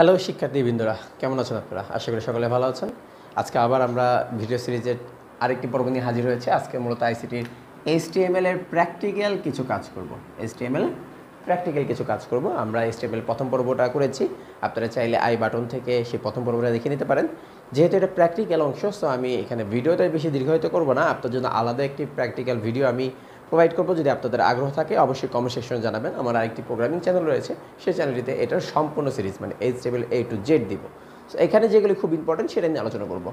Hello শিক্ষার্থীবৃন্দরা, কেমন আছেন আপনারা? আশা করি সকলে ভালো আছেন। আজকে আবার আমরা ভিডিও সিরিজের আরেকটি পর্ব নিয়ে হাজির হয়েছে। আজকে মূলত আইসিটির HTML এর প্র্যাকটিক্যাল কিছু কাজ করব। HTML প্র্যাকটিক্যাল কিছু কাজ করব। আমরা HTML প্রথম পর্বটা করেছি। আপনারা চাইলে আই বাটন থেকে সেই প্রথম পর্বটা দেখে নিতে পারেন। যেহেতু এটা প্র্যাকটিক্যাল অংশ, সো আমি এখানে ভিডিওটা বেশি দীর্ঘায়িত করব না। আপনার জন্য আলাদা একটি প্র্যাকটিক্যাল ভিডিও আমি প্রোভাইড করবো। যদি আপনাদের আগ্রহ থাকে অবশ্যই কমেন্ট সেকশনে জানাবেন। আমার আরেকটি প্রোগ্রামিং চ্যানেল রয়েছে, সেই চ্যানেলটিতে এটার সম্পূর্ণ সিরিজ মানে HTML A to Z দিব। সো এখানে যেগুলি খুব ইম্পর্টেন্ট সেটা নিয়ে আলোচনা করব।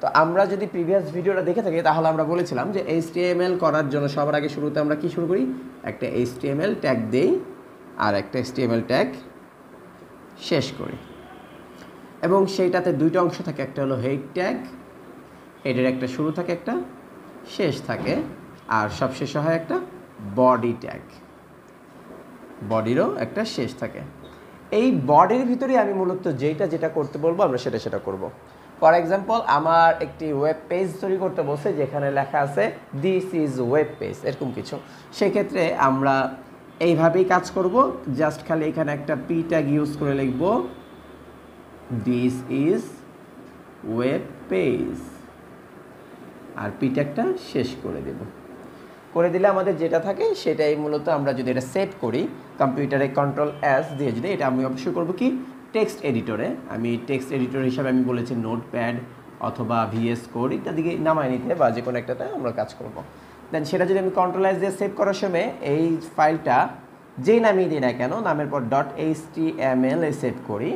তো আমরা যদি প্রিভিয়াস ভিডিওটা দেখে থাকি তাহলে আমরা বলেছিলাম যে HTML করার জন্য সবার আগে শুরুতে আমরা কি শুরু করি, একটা HTML ট্যাগ দেই আর একটা HTML ট্যাগ শেষ করি, এবং সেইটাতে দুইটা অংশ থাকে। একটা হলো হেড ট্যাগ, হেডের একটা শুরু থাকে একটা শেষ থাকে, আর সবশেষে হয় একটা বডি ট্যাগ, বডিরও একটা শেষ থাকে। এই বডির ভিতরে আমি মূলত যেটা করতে বলবো আমরা সেটা করব। ফর এক্সাম্পল, আমার একটি ওয়েব পেজ তৈরি করতে বলছে যেখানে লেখা আছে দিস ইজ ওয়েব পেজ, এরকম কিছু। সেক্ষেত্রে আমরা এইভাবেই কাজ করব। জাস্ট খালি এখানে একটা পি ট্যাগ ইউজ করে লিখব দিস ইজ ওয়েব পেজ, আর পি ট্যাগটা শেষ করে দেব। করে দিলে আমাদের যেটা থাকে সেটাই মূলত আমরা যদি এটা সেভ করি কম্পিউটারে Ctrl+S দিয়ে, যদি এটা আমি অবশ্যই করব কি টেক্সট এডিটরে। আমি টেক্সট এডিটর হিসাবে আমি বলেছি নোটপ্যাড অথবা VS কোড ইত্যাদিকে নামায় নিতে, বা যে কোনো একটাতে আমরা কাজ করব। দেন সেটা যদি আমি Ctrl+S দিয়ে সেভ করার সময় এই ফাইলটা যেই নামিয়ে দিই না কেন, নামের পর .html এ সেভ করি,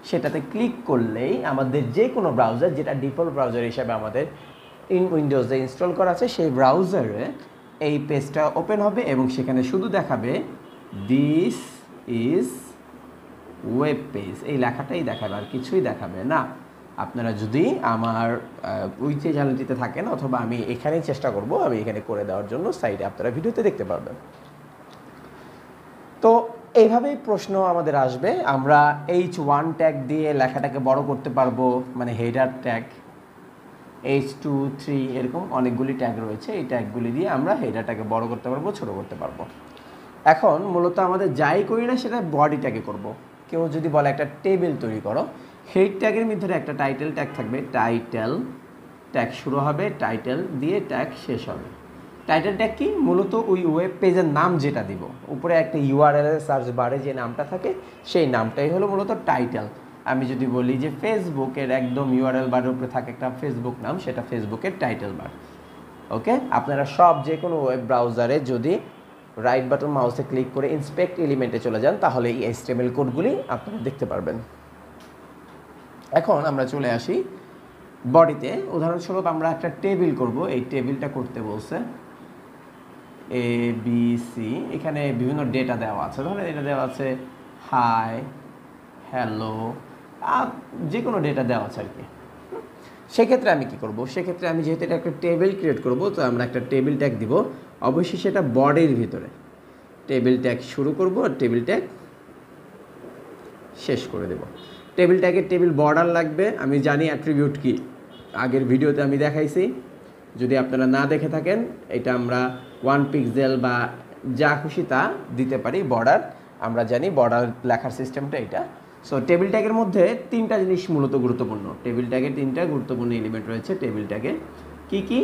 সেটাতে ক্লিক করলেই আমাদের যে কোনো ব্রাউজার, যেটা ডিফল্ট ব্রাউজার হিসাবে আমাদের উইন্ডোজে ইনস্টল করা আছে, সেই ব্রাউজারে এই পেজটা ওপেন হবে এবং সেখানে শুধু দেখাবে দিস ইজ ওয়েব পেজ, এই লেখাটাই দেখাবে, আর কিছুই দেখাবে না। আপনারা যদি আমার ওই চ্যানেলটিতে থাকেন অথবা আমি এখানেই চেষ্টা করব, আমি এখানে করে দেওয়ার জন্য সাইডে আপনারা ভিডিওতে দেখতে পারবেন। তো এইভাবেই প্রশ্ন আমাদের আসবে। আমরা H1 ট্যাগ দিয়ে লেখাটাকে বড় করতে পারবো, মানে হেডার ট্যাগ, H2, 3 এরকম অনেকগুলি ট্যাগ রয়েছে। এই ট্যাগগুলি দিয়ে আমরা হেডারটাকে বড় করতে পারবো, ছোট করতে পারবো। এখন মূলত আমাদের যাই করি না সেটা বডি ট্যাগে করব। কেউ যদি বলে একটা টেবিল তৈরি করো, হেড ট্যাগের ভিতরে একটা টাইটেল ট্যাগ থাকবে, টাইটেল ট্যাগ শুরু হবে, টাইটেল দিয়ে ট্যাগ শেষ হবে। টাইটেল ট্যাগ কি? মূলত ওই ওয়েব পেজের নাম যেটা দিব, উপরে একটা URL সার্চ বারে যে নামটা থাকে সেই নামটাই হলো মূলত টাইটেল। আমি যদি বলি যে ফেসবুকের একদম URL বারের উপরে থাকে একটা ফেসবুক নাম, সেটা ফেসবুকের টাইটেল বার। ওকে, আপনারা সব যে কোনো ওয়েব ব্রাউজারে যদি রাইট বাটন মাউসে ক্লিক করে ইন্সপেক্ট এলিমেন্টে চলে যান তাহলে এই HTML কোডগুলি আপনারা দেখতে পারবেন। এখন আমরা চলে আসি বডিতে। উদাহরণস্বরূপ আমরা একটা টেবিল করব, এই টেবিলটা করতে বলছে ABC, এখানে বিভিন্ন ডেটা দেওয়া আছে। ধরেন এটা দেওয়া আছে হাই, হ্যালো, যে কোনো ডেটা দেওয়া আছে আর কি। সেক্ষেত্রে আমি কি করব? সেক্ষেত্রে আমি যেহেতু এটা একটা টেবিল ক্রিয়েট করব, তো আমরা একটা টেবিল ট্যাগ দিব, অবশ্যই সেটা বডির ভিতরে। টেবিল ট্যাগ শুরু করব আর টেবিল ট্যাগ শেষ করে দেব। টেবিল ট্যাগের টেবিল বর্ডার লাগবে। আমি জানি অ্যাট্রিবিউট কি, আগের ভিডিওতে আমি দেখাইছি। যদি আপনারা না দেখে থাকেন, এটা আমরা 1 পিক্সেল বা যা খুশি তা দিতে পারি বর্ডার। আমরা জানি বর্ডার লেখার সিস্টেমটা এটা। সো টেবিল ট্যাগের মধ্যে তিনটা জিনিস মূলত গুরুত্বপূর্ণ। টেবিল ট্যাগে তিনটা গুরুত্বপূর্ণ এলিমেন্ট রয়েছে টেবিল ট্যাগে। কি কি?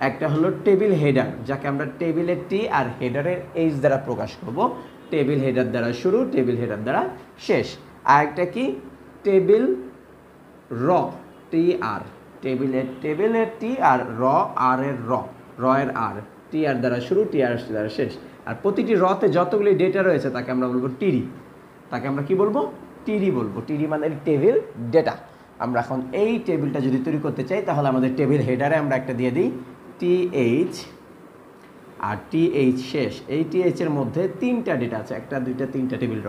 একটা হলো টেবিল হেডার, যাকে আমরা টেবিলের T আর হেডারের H দ্বারা প্রকাশ করব। টেবিল হেডার দ্বারা শুরু, টেবিল হেডার দ্বারা শেষ। আর একটা কি? টেবিল র, TR, টেবিলের T আর আর এর র এর R, TR দ্বারা শুরু, TR দ্বারা শেষ। আর প্রতিটি রতে যতগুলি ডেটা রয়েছে তাকে আমরা বলবো টিডি। তাকে আমরা কি বলবো? টিডি বলবো। টিডি মানে টেবিল ডেটা। আমরা এখন এই টেবিলটা যদি তৈরি করতে চাই তাহলে আমাদের টেবিল হেডারে আমরা একটা দিয়ে দিই TH, আর TH শেষ। এই TH এর মধ্যে তিনটা ডেটা আছে, একটা দুইটা তিনটা টেবিল র।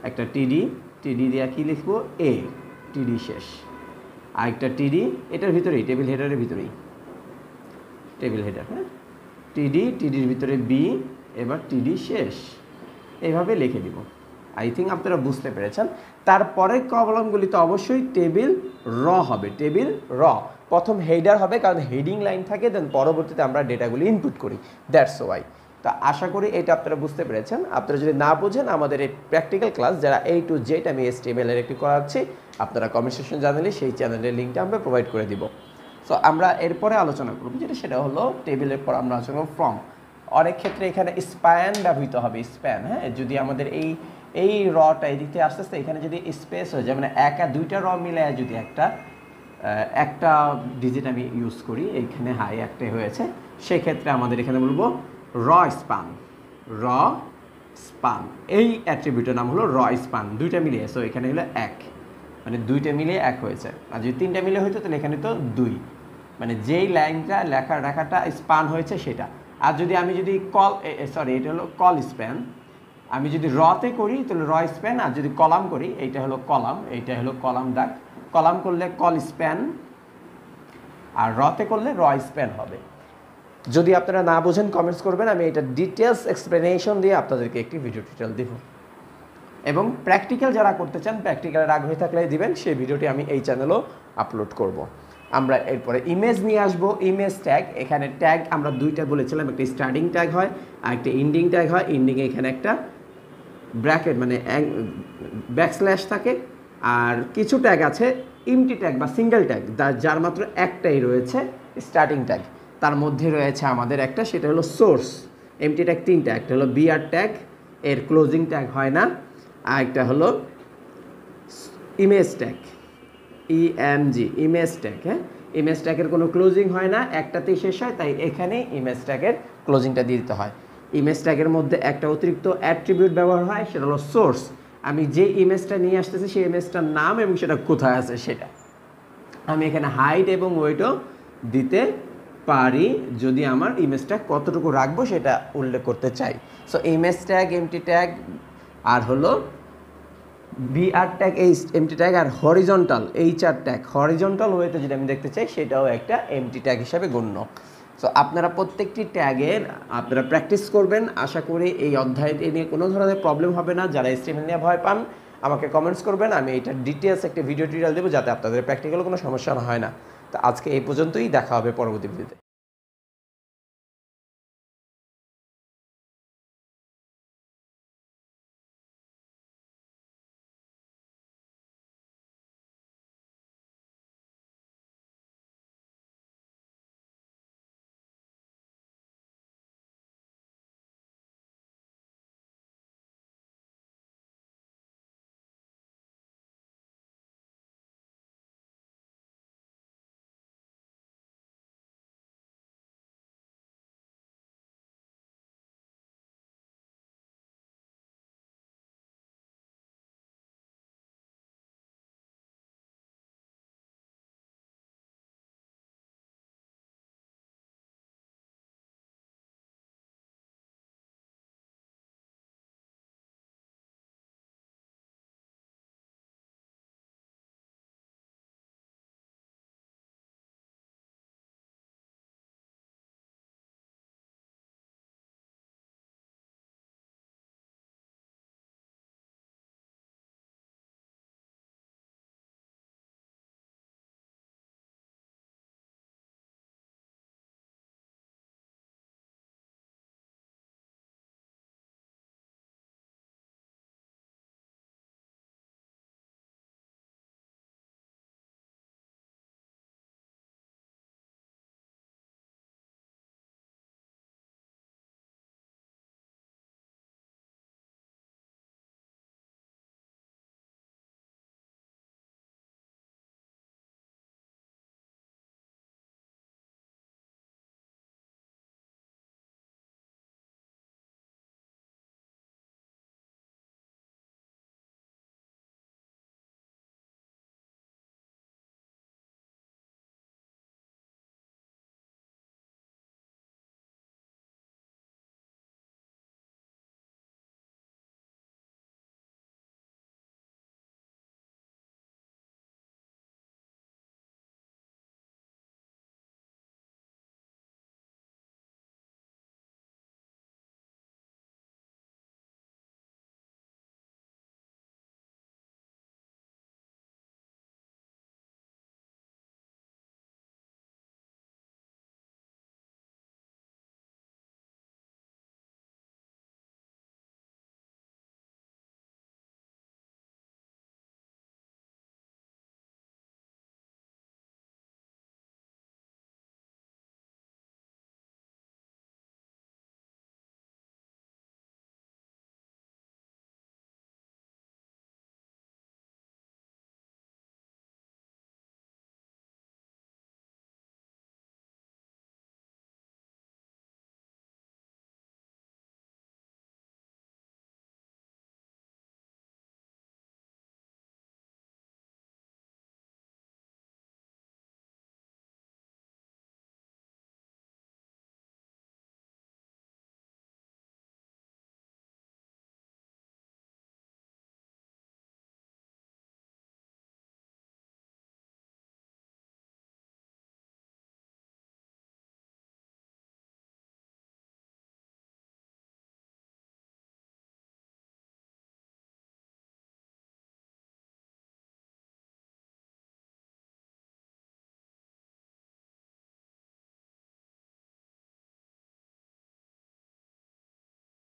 একটা টিডি দিয়ে কি লিখবো? A, টিডি শেষ। আর একটা টিডি এটার ভিতরেই, টেবিল হেডারের ভিতরেই, টেবিল হেডার, হ্যাঁ, টিডির ভিতরে B, এবার টিডি শেষ। এইভাবে লিখে দিব। আই থিঙ্ক আপনারা বুঝতে পেরেছেন। তারপরের কলামগুলি তো অবশ্যই টেবিল র হবে, টেবিল র। প্রথম হেডার হবে কারণ হেডিং লাইন থাকে, দেন পরবর্তীতে আমরা ডেটাগুলি ইনপুট করি, দ্যাটস ওয়াই। তো আশা করি এটা আপনারা বুঝতে পেরেছেন। আপনারা যদি না বুঝেন আমাদের এই প্র্যাকটিক্যাল ক্লাস যারা A to Z আমি HTML এর একটি করাচ্ছি, আপনারা কমেন্ট সেকশন জানালে সেই চ্যানেলের লিঙ্কটা আমরা প্রোভাইড করে দিব। সো আমরা এরপরে আলোচনা করব যেটা সেটা হলো টেবিলের পর আমরা আলোচনা করব ফ্রম। অনেক ক্ষেত্রে এখানে স্প্যান ব্যবহৃত হবে, স্প্যান। হ্যাঁ, যদি আমাদের এই রটা এদিকে আস্তে আস্তে এখানে যদি স্পেস হয়ে যায়, মানে এক আর দুইটা র মিলে যদি একটা ডিজিট আমি ইউজ করি, এইখানে হাই একটাই হয়েছে, সেক্ষেত্রে আমাদের এখানে বলবো র স্পান। র স্পান এই অ্যাট্রিবিউটের নাম হলো র স্পান, দুইটা মিলিয়ে। সো এখানে হলো এক, মানে দুইটা মিলিয়ে এক হয়েছে। আর যদি তিনটা মিলে হইতো তাহলে এখানে তো দুই, মানে যেই লাইনটা লেখাটা স্পান হয়েছে সেটা। আর যদি আমি যদি এটা হলো কল স্প্যান, আমি যদি রতে করি তাহলে র স্প্যান, আর যদি কলাম করি এইটা হলো কলাম, এইটা হলো কলাম দাগ। কলাম করলে কল স্প্যান, আর রতে করলে র স্প্যান হবে। যদি আপনারা না বোঝেন কমেন্টস করবেন, আমি এটা ডিটেলস এক্সপ্লেনেশন দিয়ে আপনাদেরকে একটি ভিডিও টিউটোরিয়াল দিব। এবং প্র্যাকটিক্যাল যারা করতে চান, প্র্যাকটিক্যালের আগ্রহী থাকলে দিবেন, সেই ভিডিওটি আমি এই চ্যানেলেও আপলোড করব। আমরা এরপরে ইমেজ নিয়ে আসবো, ইমেজ ট্যাগ। এখানে ট্যাগ আমরা দুইটা বলেছিলাম, একটা স্টার্টিং ট্যাগ হয় আর একটা এন্ডিং ট্যাগ হয়। এন্ডিংয়ে এখানে একটা ব্র্যাকেট মানে ব্যাকস্ল্যাশ থাকে, আর কিছু ট্যাগ আছে এমটি ট্যাগ বা সিঙ্গেল ট্যাগ যার মাত্র একটাই রয়েছে স্টার্টিং ট্যাগ। তার মধ্যে রয়েছে আমাদের একটা, সেটা হলো সোর্স। এমটি ট্যাগ তিনটা, একটা হলো বিআর ট্যাগ, এর ক্লোজিং ট্যাগ হয় না, আর একটা হলো image tag, EMG, image tag. হ্যাঁ, ইমেজ ট্যাগের কোনো ক্লোজিং হয় না, একটাতেই শেষ হয়, তাই এখানে ইমেজ ট্যাগের ক্লোজিংটা দিয়ে দিতে হয়। ইমেজ ট্যাগের মধ্যে একটা অতিরিক্ত অ্যাট্রিবিউট ব্যবহার হয়, সেটা হলো সোর্স। আমি যে ইমেজটা নিয়ে আসতেছি সেই ইমেজটার নাম এবং সেটা কোথায় আছে সেটা আমি এখানে হাইট এবং ওয়েটও দিতে পারি, যদি আমার ইমেজটা কতটুকু রাখবো সেটা উল্লেখ করতে চাই। So image tag, empty tag, আর হলো বিআর ট্যাগ, এই এমটি ট্যাগ, আর হরিজন্টাল এইচআর ট্যাগ। হরিজন্টাল ওয়েতে যদি আমি দেখতে চাই সেটাও একটা এমটি ট্যাগ হিসাবে গণ্য। সো আপনারা প্রত্যেকটি ট্যাগের আপনারা প্র্যাকটিস করবেন। আশা করি এই অধ্যায়টি নিয়ে কোনো ধরনের প্রবলেম হবে না। যারা HTML নিয়ে ভয় পান আমাকে কমেন্টস করবেন, আমি এটা ডিটেলস একটা ভিডিও টিউটোরিয়াল দেবো যাতে আপনাদের প্র্যাকটিক্যাল কোনো সমস্যা না হয় না। তো আজকে এই পর্যন্তই, দেখা হবে পরবর্তী ভিডিওতে।